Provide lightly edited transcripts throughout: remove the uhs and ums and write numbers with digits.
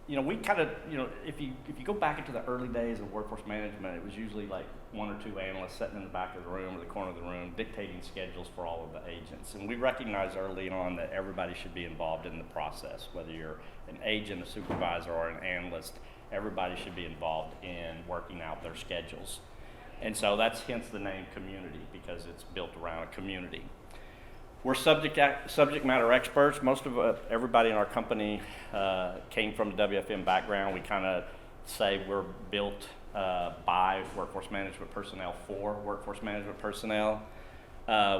we kind of, if you go back into the early days of workforce management, it was usually like one or two analysts sitting in the back of the room or the corner of the room dictating schedules for all of the agents. And we recognized early on that everybody should be involved in the process, whether you're an agent, a supervisor, or an analyst. Everybody should be involved in working out their schedules. And so that's hence the name community, because it's built around a community. We're subject matter experts. Most of everybody in our company came from a WFM background. We kind of say we're built by workforce management personnel for workforce management personnel.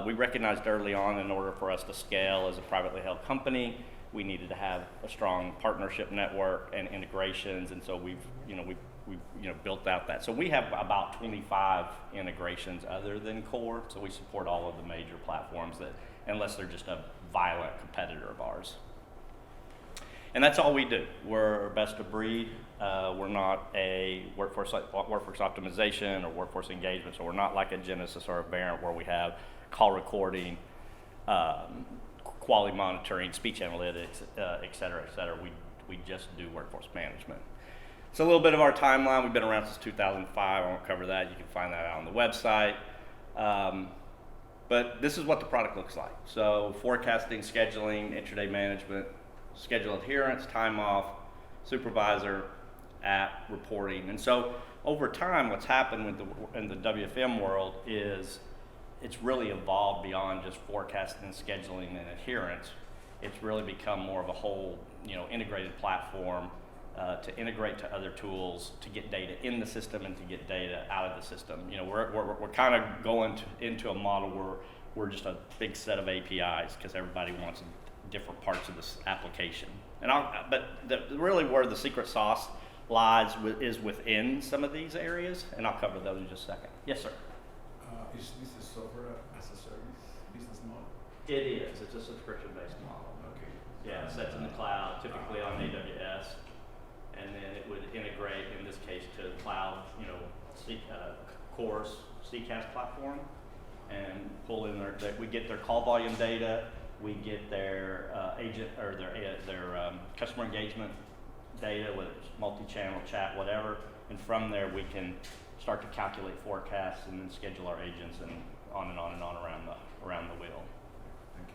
We recognized early on, in order for us to scale as a privately held company, we needed to have a strong partnership network and integrations, and so we've built out that. So we have about 25 integrations other than Kore, so we support all of the major platforms that, unless they're just a violent competitor of ours. And that's all we do. We're best of breed. We're not a workforce optimization or workforce engagement, so we're not like a Genesis or a Verint where we have call recording, quality monitoring, speech analytics, et cetera, et cetera. We just do workforce management. It's a little bit of our timeline. We've been around since 2005. I won't cover that. You can find that out on the website. But this is what the product looks like. So forecasting, scheduling, intraday management, schedule adherence, time off, supervisor, app, reporting. And so over time, what's happened in the WFM world is it's really evolved beyond just forecasting, scheduling, and adherence. It's really become more of a whole, integrated platform to integrate to other tools, to get data in the system and to get data out of the system. We're kind of going into a model where we're just a big set of APIs because everybody wants different parts of this application. Really where the secret sauce lies is within some of these areas, and I'll cover those in just a second. Yes, sir. Is this a software as a service business model? It is. It's a subscription-based model. Okay. Yeah, it sits in the cloud, typically on AWS, and then it would integrate, in this case, to the cloud, Core's CCAS platform, and pull in we get their call volume data, we get their agent or their customer engagement data, whether it's multi-channel, chat, whatever, and from there we can start to calculate forecasts and then schedule our agents and on and on and on around the wheel. Thank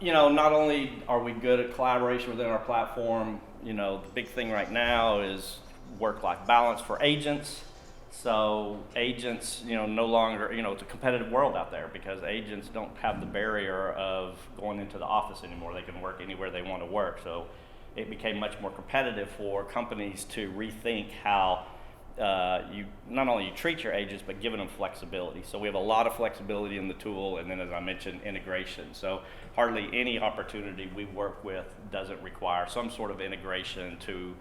you. Not only are we good at collaboration within our platform, the big thing right now is work-life balance for agents. So agents, no longer, it's a competitive world out there because agents don't have the barrier of going into the office anymore. They can work anywhere they want to work. So it became much more competitive for companies to rethink how you not only treat your agents, but giving them flexibility. So we have a lot of flexibility in the tool, and then as I mentioned, integration. So hardly any opportunity we work with doesn't require some sort of integration to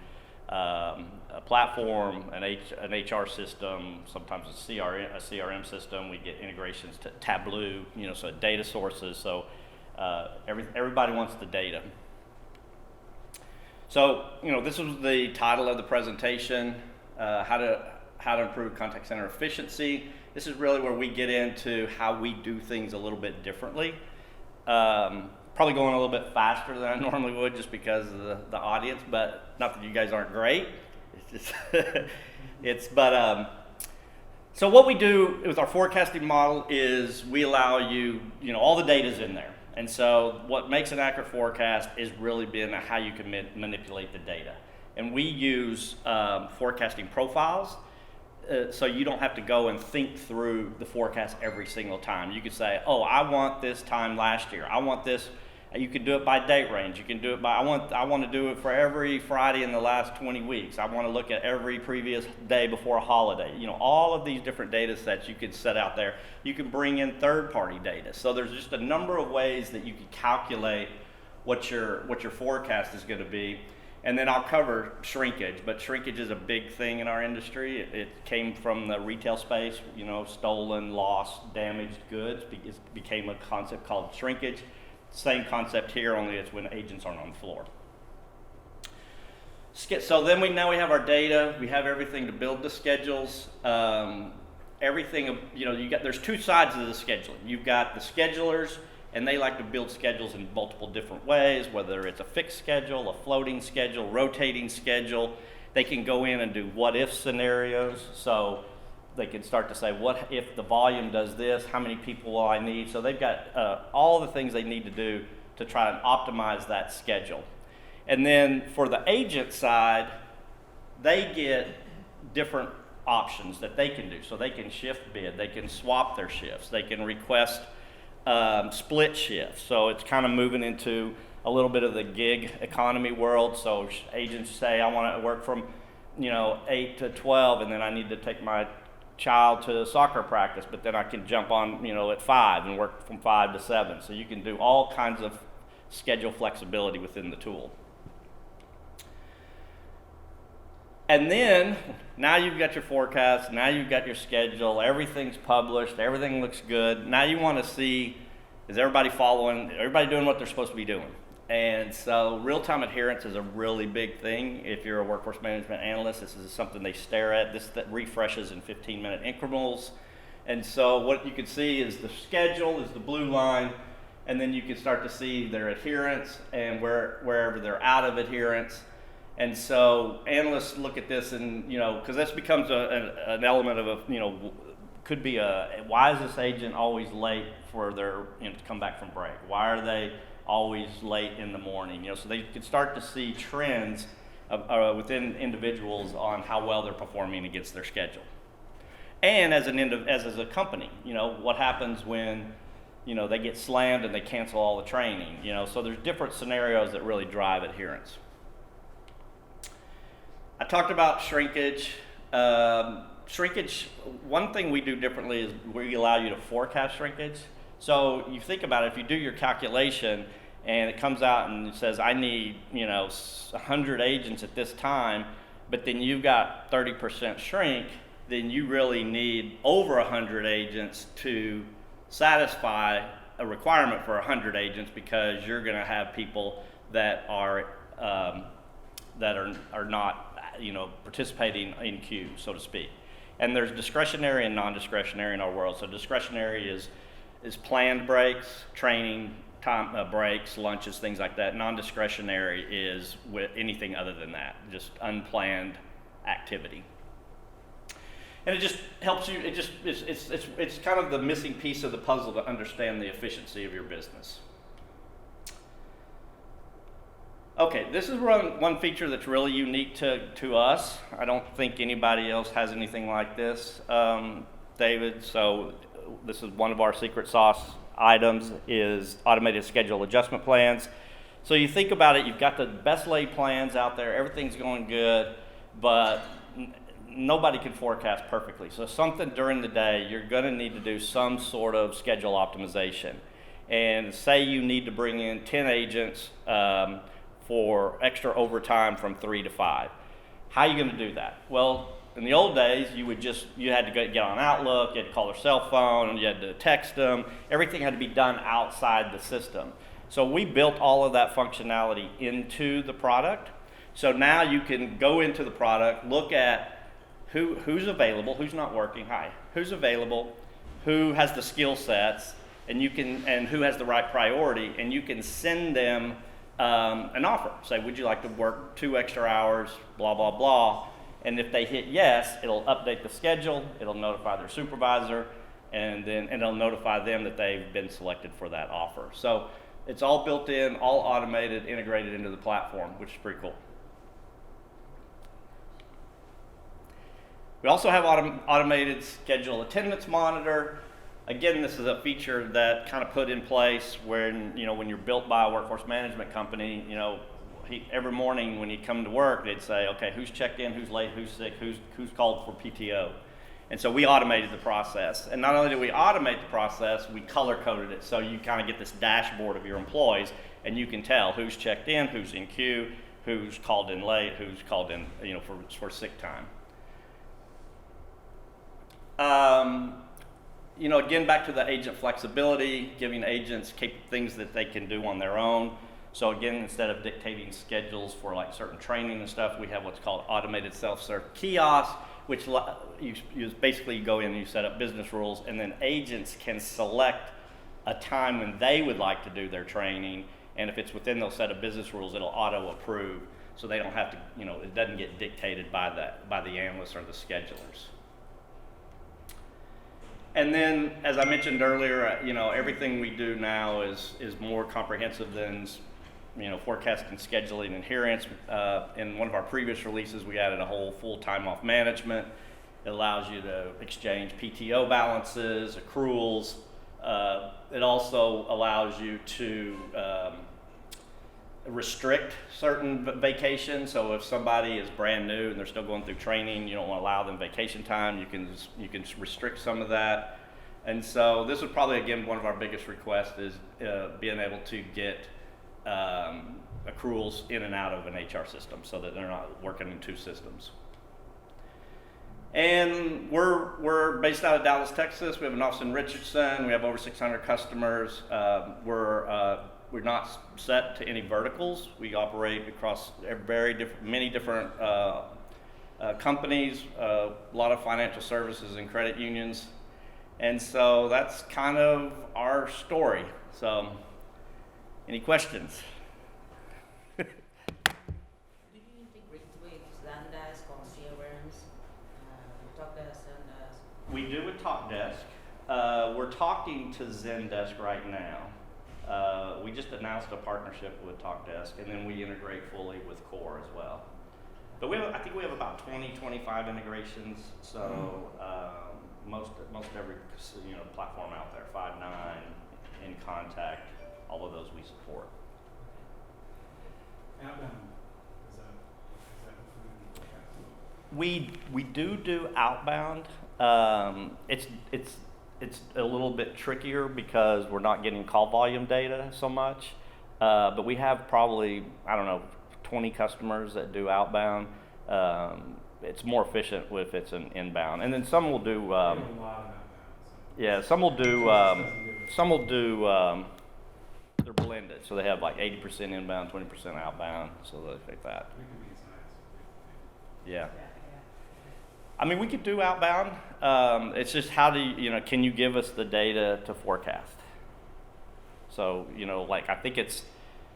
a platform, an HR system, sometimes a CRM system. We get integrations to Tableau, so data sources. So everybody wants the data. So, this was the title of the presentation, how to improve contact center efficiency. This is really where we get into how we do things a little bit differently. Probably going a little bit faster than I normally would just because of the audience, but not that you guys aren't great. It's just, so what we do with our forecasting model is we allow you, all the data's in there. And so what makes an accurate forecast is really being how you can manipulate the data. And we use forecasting profiles, so you don't have to go and think through the forecast every single time. You could say, oh, I want this time last year. I want this. You can do it by date range. You can do it by, I want to do it for every Friday in the last 20 weeks. I want to look at every previous day before a holiday. All of these different data sets you could set out there. You can bring in third-party data. So there's just a number of ways that you can calculate what your forecast is going to be. And then I'll cover shrinkage, but shrinkage is a big thing in our industry. It came from the retail space, stolen, lost, damaged goods. It became a concept called shrinkage. Same concept here, only it's when agents aren't on the floor. So then we have our data. We have everything to build the schedules. Everything, there's two sides of the scheduling. You've got the schedulers and they like to build schedules in multiple different ways, whether it's a fixed schedule, a floating schedule, rotating schedule. They can go in and do what-if scenarios, so they can start to say, what if the volume does this, how many people will I need? So they've got all the things they need to do to try and optimize that schedule. And then for the agent side, they get different options that they can do. So they can shift bid, they can swap their shifts, they can request split shifts. So it's kind of moving into a little bit of the gig economy world. So agents say, I want to work from 8 to 12, and then I need to take my child to soccer practice, but then I can jump on at 5 and work from 5 to 7. So you can do all kinds of schedule flexibility within the tool. And then, now you've got your forecast, now you've got your schedule, everything's published, everything looks good. Now you want to see, is everybody following, everybody doing what they're supposed to be doing? And so real-time adherence is a really big thing. If you're a workforce management analyst, this is something they stare at. This that refreshes in 15-minute increments. And so what you can see is the schedule is the blue line, and then you can start to see their adherence and wherever they're out of adherence. And so analysts look at this and, because this becomes an element of could be why is this agent always late for their, to come back from break? Why are they always late in the morning? So they could start to see trends within individuals on how well they're performing against their schedule. And as a company, what happens when, they get slammed and they cancel all the training, so there's different scenarios that really drive adherence. I talked about shrinkage. Shrinkage, one thing we do differently is we allow you to forecast shrinkage. So you think about it, if you do your calculation and it comes out and it says, I need 100 agents at this time, but then you've got 30% shrink, then you really need over 100 agents to satisfy a requirement for 100 agents, because you're going to have people that are not participating in queue, so to speak. And there's discretionary and non-discretionary in our world. So discretionary is planned breaks, training time breaks, lunches, things like that. Non-discretionary is with anything other than that, just unplanned activity. And it just helps you. It's kind of the missing piece of the puzzle to understand the efficiency of your business. Okay, this is one feature that's really unique to us. I don't think anybody else has anything like this, David. So this is one of our secret sauce items, is automated schedule adjustment plans. So you think about it, you've got the best laid plans out there, everything's going good, but nobody can forecast perfectly. So something during the day, you're going to need to do some sort of schedule optimization. And say you need to bring in 10 agents for extra overtime from 3 to 5. How are you going to do that? Well, in the old days, you had to get on Outlook, you had to call their cell phone, you had to text them. Everything had to be done outside the system. So we built all of that functionality into the product. So now you can go into the product, look at who's available, who's not working, who's available, who has the skill sets, and who has the right priority, and you can send them an offer. Say, would you like to work 2 extra hours, blah, blah, blah. And if they hit yes, it'll update the schedule, it'll notify their supervisor, and it'll notify them that they've been selected for that offer. So it's all built in, all automated, integrated into the platform, which is pretty cool. We also have automated schedule attendance monitor. Again, this is a feature that kind of put in place when you're built by a workforce management company, every morning when he'd come to work, they'd say, okay, who's checked in, who's late, who's sick, who's called for PTO. And so we automated the process. And not only did we automate the process, we color-coded it, so you kind of get this dashboard of your employees, and you can tell who's checked in, who's in queue, who's called in late, who's called in for sick time. Again, back to the agent flexibility, giving agents things that they can do on their own. So again, instead of dictating schedules for like certain training and stuff, we have what's called automated self-serve kiosks, which you basically go in and you set up business rules, and then agents can select a time when they would like to do their training, and if it's within those set of business rules, it'll auto-approve, so they don't have to, it doesn't get dictated by the analysts or the schedulers. And then, as I mentioned earlier, everything we do now is more comprehensive than, forecasting, scheduling, and adherence. In one of our previous releases, we added a whole full time off management. It allows you to exchange PTO balances, accruals. It also allows you to restrict certain vacations. So if somebody is brand new and they're still going through training, you don't want to allow them vacation time, you can restrict some of that. And so this is probably, again, one of our biggest requests is being able to get accruals in and out of an HR system so that they're not working in two systems. And we're based out of Dallas, Texas. We have an office in Richardson. We have over 600 customers. We're not set to any verticals. We operate across many different companies, a lot of financial services and credit unions. And so that's kind of our story. So, any questions? Do you integrate with Zendesk or CRMs, TalkDesk, Zendesk? We do with TalkDesk. We're talking to Zendesk right now. We just announced a partnership with TalkDesk, and then we integrate fully with Kore as well. But I think we have about 25 integrations. So most every platform out there, Five9, InContact, all of those we support. Outbound, is that included? We do outbound. It's a little bit trickier because we're not getting call volume data so much, but we have probably 20 customers that do outbound. It's more efficient if it's an inbound, and then some will do. We have a lot of outbound. Yeah, some will do. They're blended, so they have like 80% inbound, 20% outbound, so they like that. We can be as high as Yeah. I mean, we could do outbound. It's just how do can you give us the data to forecast? So, I think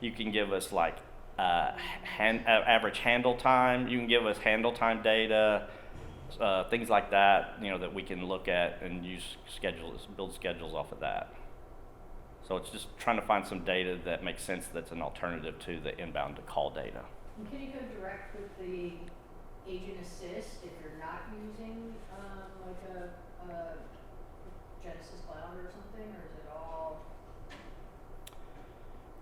you can give us like average handle time. You can give us handle time data, things like that, that we can look at and build schedules off of that. So it's just trying to find some data that makes sense that's an alternative to the inbound to call data. And can you go direct with the agent assist if you're not using like a Genesis Cloud or something, or is it all?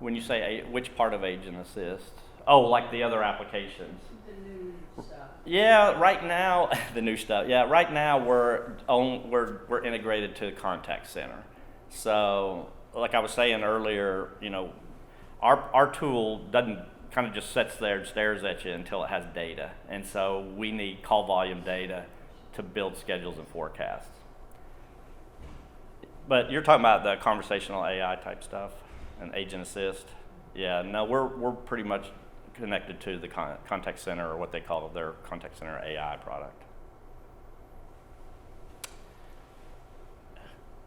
When you say which part of Agent Assist? Oh, like the other applications. The new stuff. Yeah, right now the new stuff. Yeah, right now we're integrated to Contact Center. So, like I was saying earlier, our tool doesn't kind of just sits there and stares at you until it has data, and so we need call volume data to build schedules and forecasts. But you're talking about the conversational AI type stuff and Agent Assist. Yeah, no, we're pretty much connected to the contact center, or what they call their contact center AI product.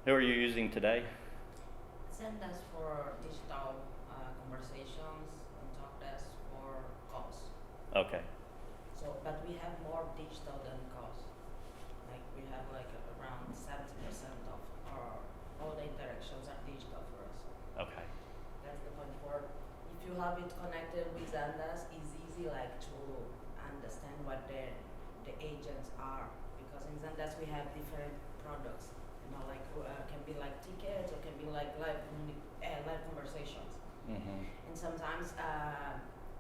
Who are you using today? Zendesk for digital conversations and TalkDesk for calls. Okay. So, but we have more digital than calls. Like we have around 70% of all the interactions are digital for us. Okay. That's the point. If you have it connected with Zendesk, it's easy to understand what the agents are, because in Zendesk we have different products. Can be like tickets, or can be like live conversations. Mm-hmm. And sometimes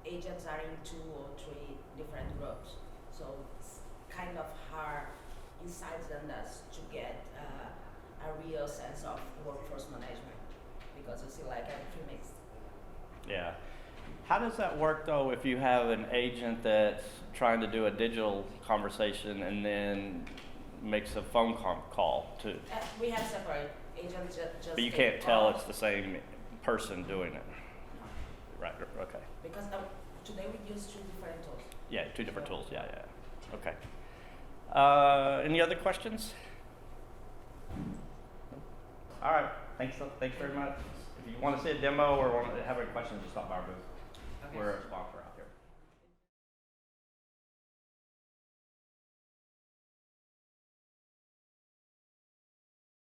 agents are in 2 or 3 different groups, so it's kind of hard inside Zendesk to get a real sense of workforce management, because you see everything mixed. Yeah. How does that work though if you have an agent that's trying to do a digital conversation and then makes a phone call too? We have separate agents just. But you can't tell it's the same person doing it. No. Right. Okay. Because today we use 2 different tools. Yeah, 2 different tools. Yeah. Okay. Any other questions? All right. Thanks very much. If you want to see a demo or want to have any questions, just stop by our booth. Okay. We're a sponsor.